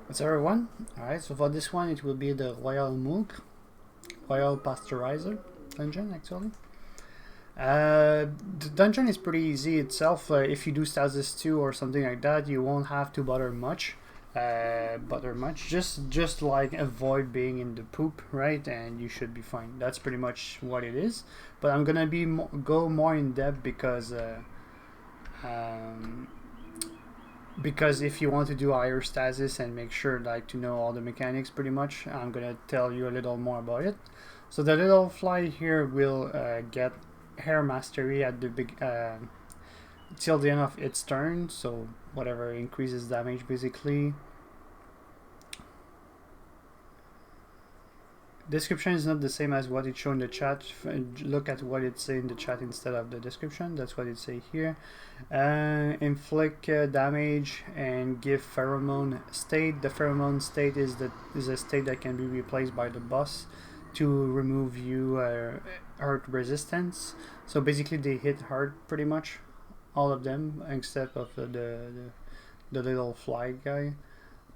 What's everyone? Alright, so for this one it will be the Royal Pasturizer Dungeon actually. The dungeon is pretty easy itself. If you do stasis 2 or something like that, you won't have to bother much. Just like avoid being in the poop, right? And you should be fine. That's pretty much what it is. But I'm gonna go more in depth because if you want to do higher stasis and make sure like to know all the mechanics pretty much, I'm gonna tell you a little more about it. So the little fly here will get hair mastery at the till the end of its turn, so whatever increases damage basically. Description is not the same as what it shows in the chat. Look at what it says in the chat instead of the description. That's what it says here. Inflict damage and give pheromone state. The pheromone state is a state that can be replaced by the boss to remove you hurt resistance. So basically they hit hard pretty much, all of them except of the little fly guy.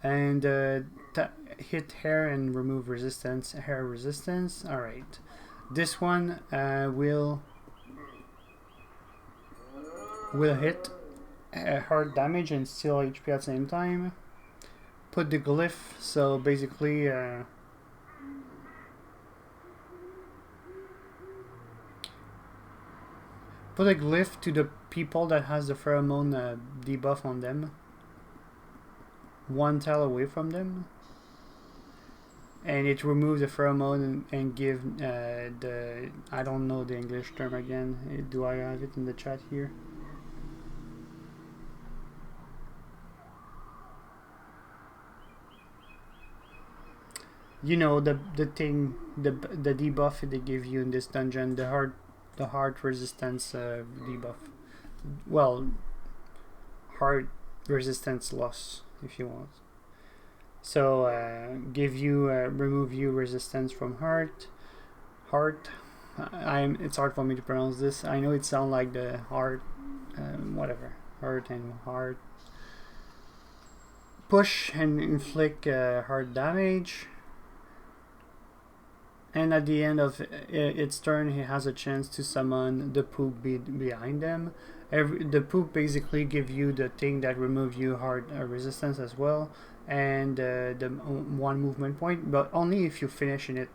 And hit hair and remove hair resistance. Alright, this one will hit hard damage and steal HP at the same time. Put the glyph, so basically put a glyph to the people that has the pheromone debuff on them, one tile away from them, and it removes the pheromone and give the, I don't know the English term again. Do I have it in the chat here? You know, the thing, the debuff they give you in this dungeon, the hard resistance debuff. Well, hard resistance loss if you want. So give you remove you resistance from heart. It's hard for me to pronounce this. I know it sounds like the heart, whatever. Hurt and heart. Push and inflict hard damage. And at the end of its turn, he has a chance to summon the poop behind them. The poop basically gives you the thing that removes you hard resistance as well, and the one movement point, but only if you finish in it.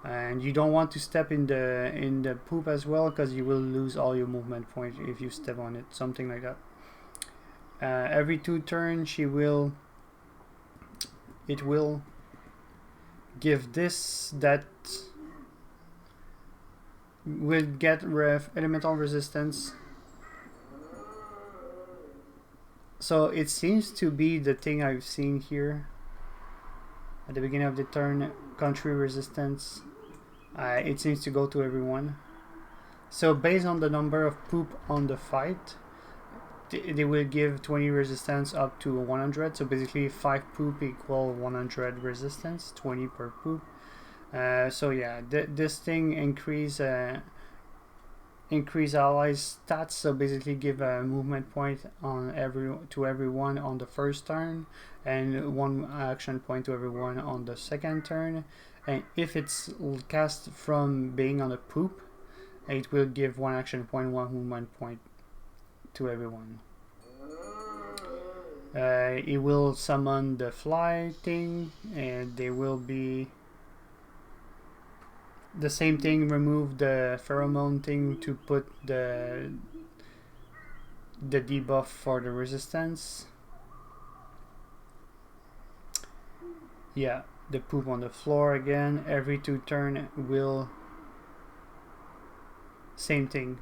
And you don't want to step in the poop as well, because you will lose all your movement points if you step on it, something like that. Every 2 turns, it will give this that will get elemental resistance. So it seems to be the thing I've seen here at the beginning of the turn, country resistance. It seems to go to everyone. So based on the number of poop on the fight, they will give 20 resistance up to 100. So basically 5 poop equal 100 resistance, 20 per poop. So yeah, this thing increase allies stats. So basically give a movement point on everyone on the first turn, and 1 action point to everyone on the second turn. And if it's cast from being on a poop, it will give 1 action point, 1 movement point to everyone. It will summon the fly thing, and they will be the same thing. Remove the pheromone thing to put the debuff for the resistance. Yeah, the poop on the floor again. Every 2 turn will same thing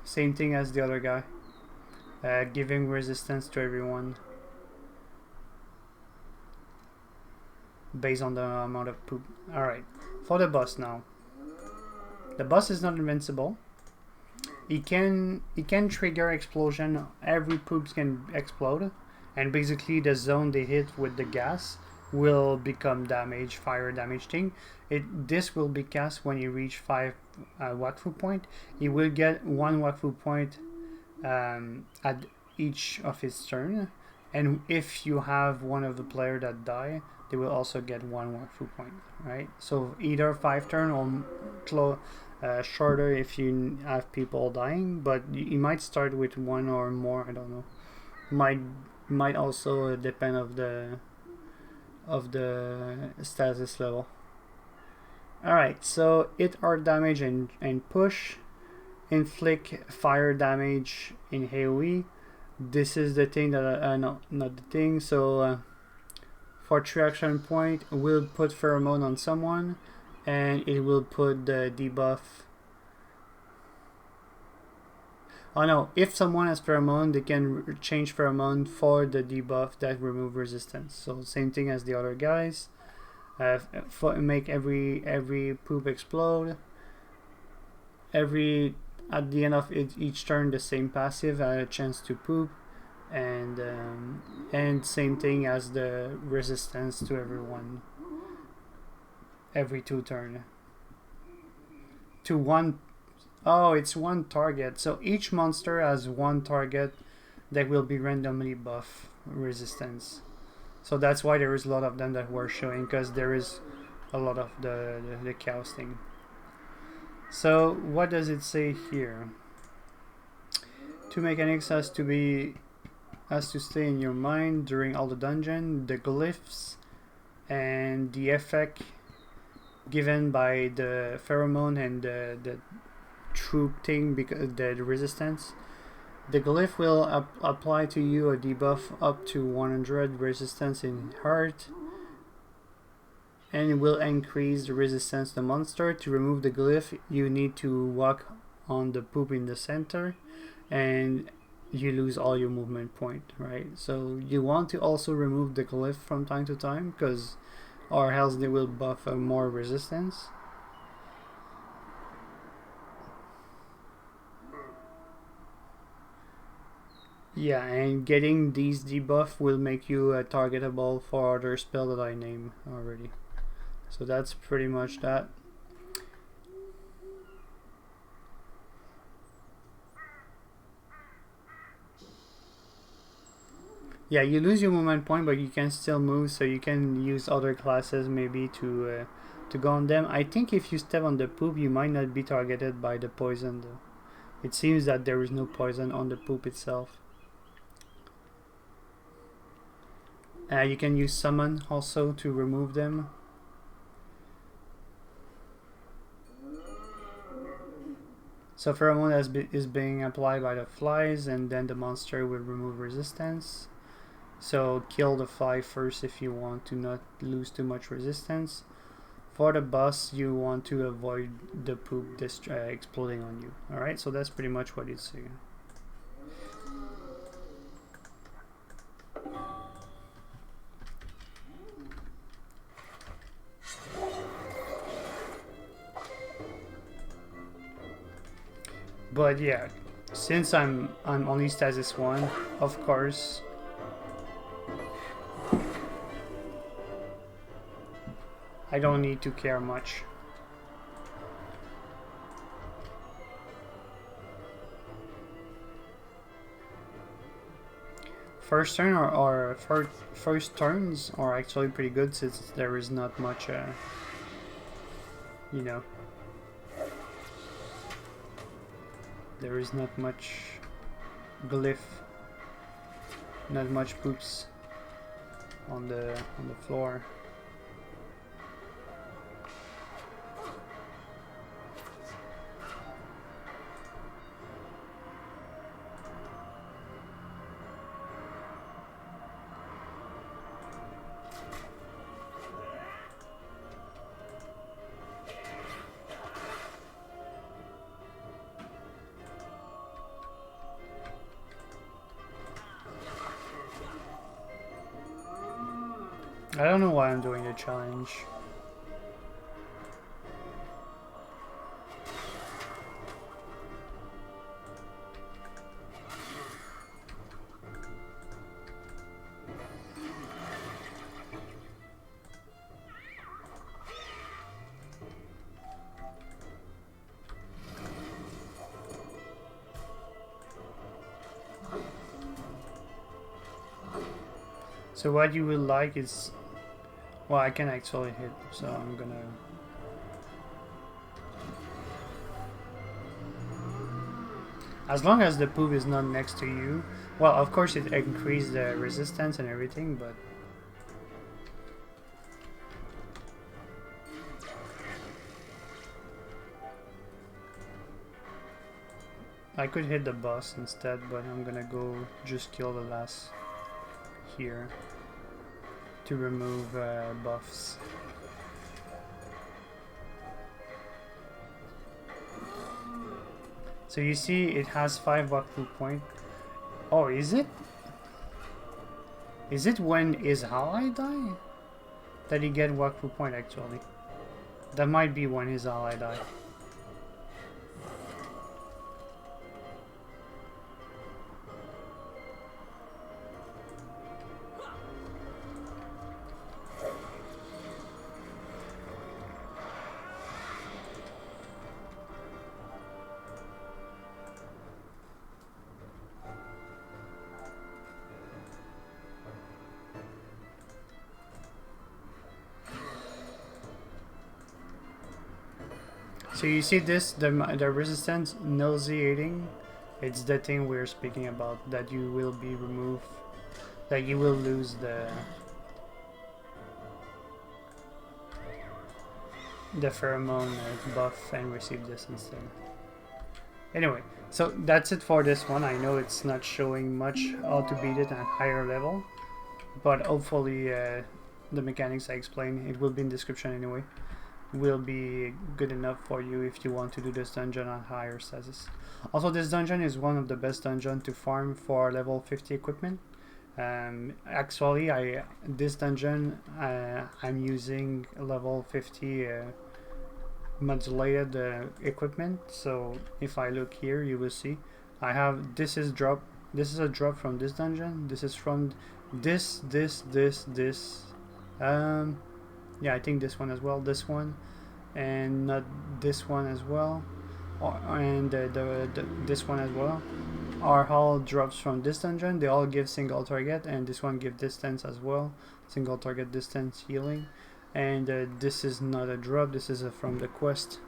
as the other guy, giving resistance to everyone based on the amount of poop. Alright, for the boss now. The boss is not invincible. He can trigger explosion. Every poop can explode, and basically the zone they hit with the gas will become fire damage thing. This will be cast when you reach 5 Wakfu point. He will get 1 Wakfu point at each of his turn. And if you have one of the player that die, they will also get one Wakfu point, right? So either 5 turn or shorter if you have people dying, but you might start with one or more. I don't know. Might also depend of the status level. Alright, so hit art damage and push, inflict fire damage in AoE. This is the thing that no, not the thing. So for 3 action point, we'll put pheromone on someone, and it will put the debuff. Oh no, if someone has pheromone, they can change pheromone for the debuff that remove resistance. So same thing as the other guys. Make every poop explode. At the end of each turn, the same passive had a chance to poop, and same thing as the resistance to everyone. Every 2 turn. To one. Oh, it's one target. So each monster has one target that will be randomly buff resistance. So that's why there is a lot of them that we're showing, because there is a lot of the casting. So what does it say here? 2 mechanics has to stay in your mind during all the dungeon. The glyphs and the effect given by the pheromone and the troop thing, because the resistance. The glyph will apply to you a debuff up to 100 resistance in heart, and it will increase the resistance to the monster. To remove the glyph, you need to walk on the poop in the center, and you lose all your movement point, right? So you want to also remove the glyph from time to time, because or else they will buff more resistance. Yeah, and getting these debuff will make you targetable for other spell that I name already. So that's pretty much that. Yeah, you lose your movement point, but you can still move, so you can use other classes maybe to go on them. I think if you step on the poop, you might not be targeted by the poison though. It seems that there is no poison on the poop itself. You can use summon also to remove them. So pheromone is being applied by the flies, and then the monster will remove resistance. So kill the fly first if you want to not lose too much resistance. For the boss, you want to avoid the poop exploding on you. Alright, so that's pretty much what it's saying. But yeah, since I'm only status 1, of course, I don't need to care much. First turn or first turns are actually pretty good, since there is not much, you know, there is not much glyph, not much poops on the floor. I don't know why I'm doing the challenge. So what you will like is, well, I can actually hit, so I'm gonna. As long as the poop is not next to you, well, of course it increases the resistance and everything, but I could hit the boss instead, but I'm gonna go just kill the last here to remove buffs. So you see it has 5 Wakfu point. Oh, is it? Is it when his ally die that he get Wakfu point actually? That might be when his ally die. So you see this, the resistance, nauseating, it's the thing we're speaking about, that you will be removed, that you will lose the pheromone buff and receive this instead. Anyway, so that's it for this one. I know it's not showing much how to beat it at higher level, but hopefully the mechanics I explained, it will be in description anyway, will be good enough for you if you want to do this dungeon on higher status. Also, this dungeon is one of the best dungeons to farm for level 50 equipment. Actually, this dungeon I'm using level 50 modulated equipment. So if I look here, you will see I have this is a drop from this dungeon. This is from this. Yeah, I think this one as well, this one, and not this one as well, and this one as well, are all drops from this dungeon. They all give single target, and this one give distance as well, single target distance healing, and this is not a drop, this is from the quest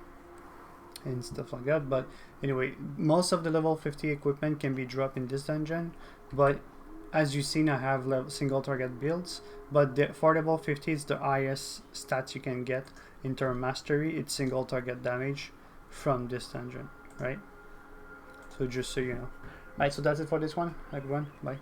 and stuff like that. But anyway, most of the level 50 equipment can be dropped in this dungeon, but as you've seen, I have single target builds, but for level 50 it's the highest stats you can get in term mastery. It's single target damage from this dungeon, right? So just so you know. Right, so that's it for this one, everyone. Bye.